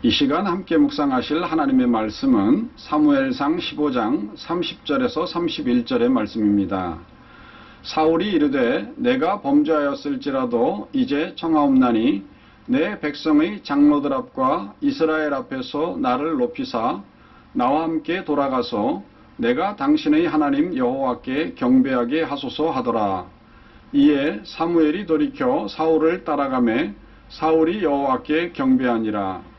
이 시간 함께 묵상하실 하나님의 말씀은 사무엘상 15장 30절에서 31절의 말씀입니다. 사울이 이르되 내가 범죄하였을지라도 이제 청하옵나니 내 백성의 장로들 앞과 이스라엘 앞에서 나를 높이사 나와 함께 돌아가서 내가 당신의 하나님 여호와께 경배하게 하소서 하더라. 이에 사무엘이 돌이켜 사울을 따라가매 사울이 여호와께 경배하니라.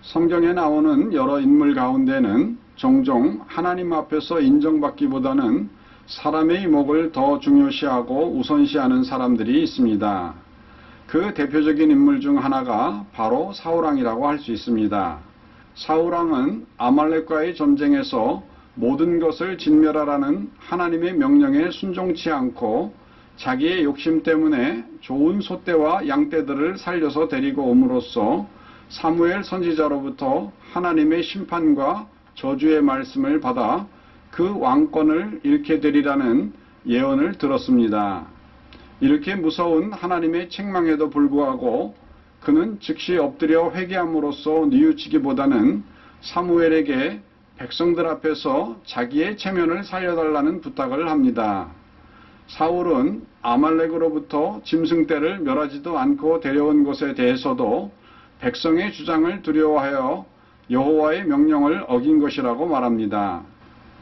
성경에 나오는 여러 인물 가운데는 종종 하나님 앞에서 인정받기보다는 사람의 목을 더 중요시하고 우선시하는 사람들이 있습니다. 그 대표적인 인물 중 하나가 바로 사울왕이라고 할 수 있습니다. 사울왕은 아말렉과의 전쟁에서 모든 것을 진멸하라는 하나님의 명령에 순종치 않고 자기의 욕심 때문에 좋은 소떼와 양떼들을 살려서 데리고 옴으로써 사무엘 선지자로부터 하나님의 심판과 저주의 말씀을 받아 그 왕권을 잃게 되리라는 예언을 들었습니다. 이렇게 무서운 하나님의 책망에도 불구하고 그는 즉시 엎드려 회개함으로써 뉘우치기보다는 사무엘에게 백성들 앞에서 자기의 체면을 살려달라는 부탁을 합니다. 사울은 아말렉으로부터 짐승떼를 멸하지도 않고 데려온 것에 대해서도 백성의 주장을 두려워하여 여호와의 명령을 어긴 것이라고 말합니다.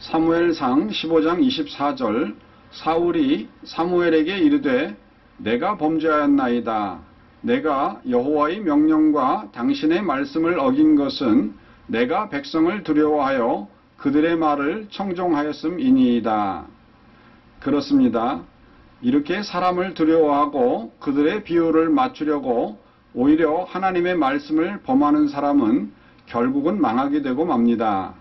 사무엘상 15장 24절 사울이 사무엘에게 이르되 내가 범죄하였나이다. 내가 여호와의 명령과 당신의 말씀을 어긴 것은 내가 백성을 두려워하여 그들의 말을 청종하였음이니이다. 그렇습니다. 이렇게 사람을 두려워하고 그들의 비유를 맞추려고 오히려 하나님의 말씀을 범하는 사람은 결국은 망하게 되고 맙니다.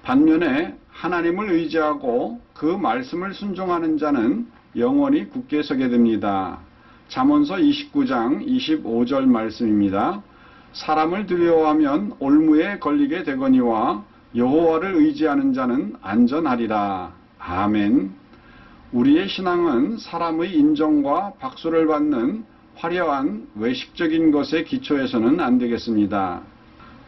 반면에 하나님을 의지하고 그 말씀을 순종하는 자는 영원히 굳게 서게 됩니다. 잠언서 29장 25절 말씀입니다. 사람을 두려워하면 올무에 걸리게 되거니와 여호와를 의지하는 자는 안전하리라. 아멘. 우리의 신앙은 사람의 인정과 박수를 받는 화려한 외식적인 것에 기초해서는 안 되겠습니다.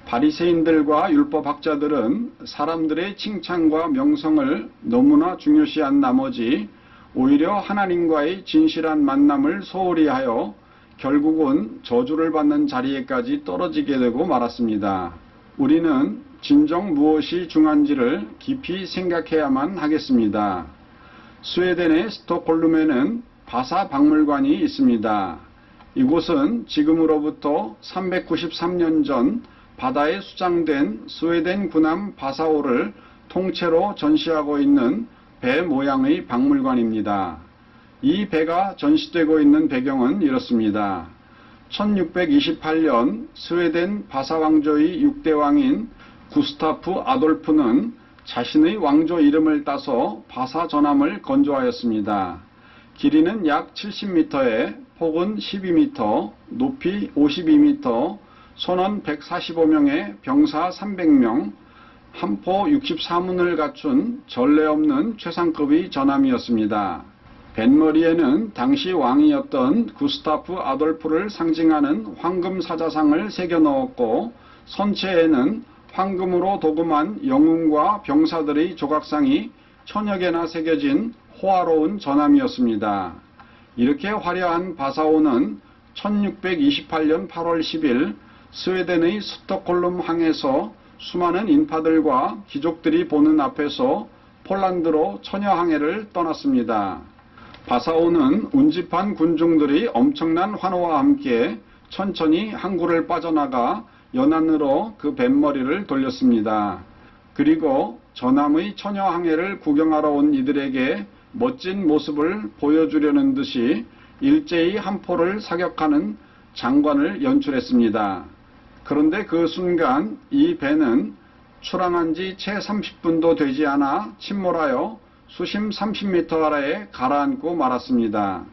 바리새인들과 율법학자들은 사람들의 칭찬과 명성을 너무나 중요시한 나머지 오히려 하나님과의 진실한 만남을 소홀히 하여 결국은 저주를 받는 자리에까지 떨어지게 되고 말았습니다. 우리는 진정 무엇이 중요한지를 깊이 생각해야만 하겠습니다. 스웨덴의 스톡홀름에는 바사 박물관이 있습니다. 이곳은 지금으로부터 393년 전 바다에 수장된 스웨덴 군함 바사호를 통째로 전시하고 있는 배 모양의 박물관입니다. 이 배가 전시되고 있는 배경은 이렇습니다. 1628년 스웨덴 바사 왕조의 6대 왕인 구스타프 아돌프는 자신의 왕조 이름을 따서 바사 전함을 건조하였습니다. 길이는 약 70m에 폭은 12m, 높이 52m, 선원 145명에 병사 300명, 함포 64문을 갖춘 전례 없는 최상급의 전함이었습니다. 뱃머리에는 당시 왕이었던 구스타프 아돌프를 상징하는 황금 사자상을 새겨 넣었고 선체에는 황금으로 도금한 영웅과 병사들의 조각상이 천여 개나 새겨진 호화로운 전함이었습니다. 이렇게 화려한 바사호는 1628년 8월 10일 스웨덴의 스톡홀름 항에서 수많은 인파들과 귀족들이 보는 앞에서 폴란드로 처녀 항해를 떠났습니다. 바사호는 운집한 군중들이 엄청난 환호와 함께 천천히 항구를 빠져나가 연안으로 그 뱃머리를 돌렸습니다. 그리고 전함의 처녀 항해를 구경하러 온 이들에게 멋진 모습을 보여주려는 듯이 일제히 함포를 사격하는 장관을 연출했습니다. 그런데 그 순간 이 배는 출항한 지 채 30분도 되지 않아 침몰하여 수심 30m 아래에 가라앉고 말았습니다.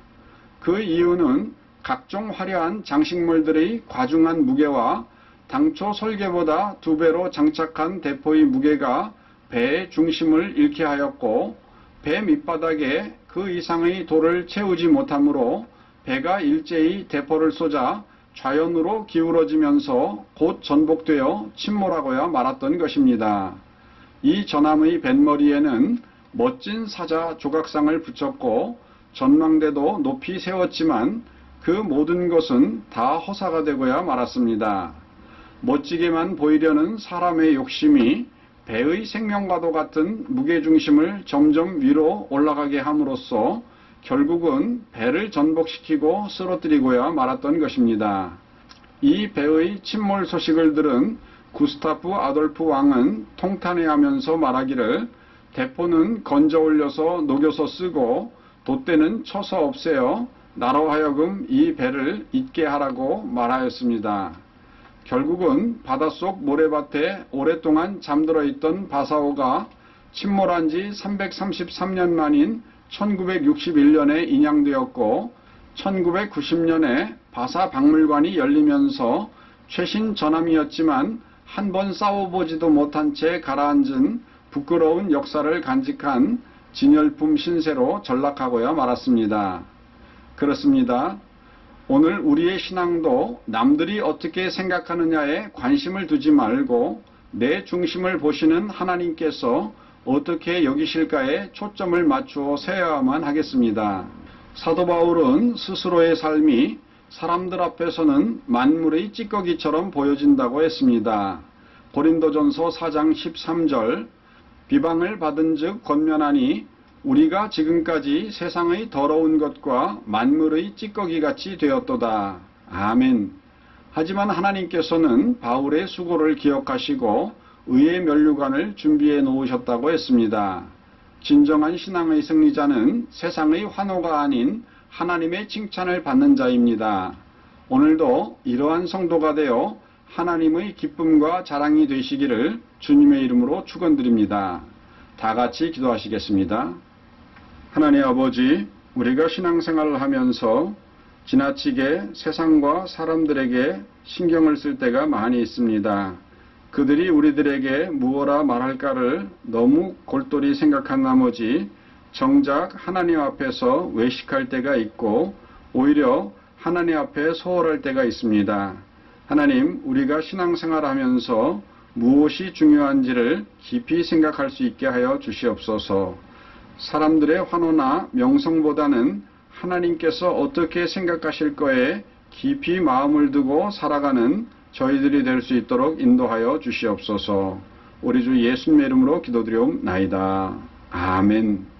그 이유는 각종 화려한 장식물들의 과중한 무게와 당초 설계보다 2배로 장착한 대포의 무게가 배의 중심을 잃게 하였고 배 밑바닥에 그 이상의 돌을 채우지 못하므로 배가 일제히 대포를 쏘자 좌연으로 기울어지면서 곧 전복되어 침몰하고야 말았던 것입니다. 이 전함의 뱃머리에는 멋진 사자 조각상을 붙였고 전망대도 높이 세웠지만 그 모든 것은 다 허사가 되고야 말았습니다. 멋지게만 보이려는 사람의 욕심이 배의 생명과도 같은 무게중심을 점점 위로 올라가게 함으로써 결국은 배를 전복시키고 쓰러뜨리고야 말았던 것입니다. 이 배의 침몰 소식을 들은 구스타프 아돌프 왕은 통탄해하면서 말하기를 대포는 건져 올려서 녹여서 쓰고 돛대는 쳐서 없애어 나로 하여금 이 배를 잊게 하라고 말하였습니다. 결국은 바닷속 모래밭에 오랫동안 잠들어 있던 바사오가 침몰한 지 333년 만인 1961년에 인양되었고 1990년에 바사 박물관이 열리면서 최신 전함이었지만 한 번 싸워보지도 못한 채 가라앉은 부끄러운 역사를 간직한 진열품 신세로 전락하고야 말았습니다. 그렇습니다. 오늘 우리의 신앙도 남들이 어떻게 생각하느냐에 관심을 두지 말고 내 중심을 보시는 하나님께서 어떻게 여기실까에 초점을 맞추어 세워야만 하겠습니다. 사도 바울은 스스로의 삶이 사람들 앞에서는 만물의 찌꺼기처럼 보여진다고 했습니다. 고린도전서 4장 13절 비방을 받은 즉 권면하니 우리가 지금까지 세상의 더러운 것과 만물의 찌꺼기같이 되었도다. 아멘. 하지만 하나님께서는 바울의 수고를 기억하시고 의의 면류관을 준비해 놓으셨다고 했습니다. 진정한 신앙의 승리자는 세상의 환호가 아닌 하나님의 칭찬을 받는 자입니다. 오늘도 이러한 성도가 되어 하나님의 기쁨과 자랑이 되시기를 주님의 이름으로 축원드립니다. 다 같이 기도하시겠습니다. 하나님 아버지, 우리가 신앙생활을 하면서 지나치게 세상과 사람들에게 신경을 쓸 때가 많이 있습니다. 그들이 우리들에게 무엇라 말할까를 너무 골똘히 생각한 나머지 정작 하나님 앞에서 외식할 때가 있고 오히려 하나님 앞에 소홀할 때가 있습니다. 하나님, 우리가 신앙생활하면서 무엇이 중요한지를 깊이 생각할 수 있게 하여 주시옵소서. 사람들의 환호나 명성보다는 하나님께서 어떻게 생각하실 거에 깊이 마음을 두고 살아가는 저희들이 될 수 있도록 인도하여 주시옵소서. 우리 주 예수님의 이름으로 기도드리옵나이다. 아멘.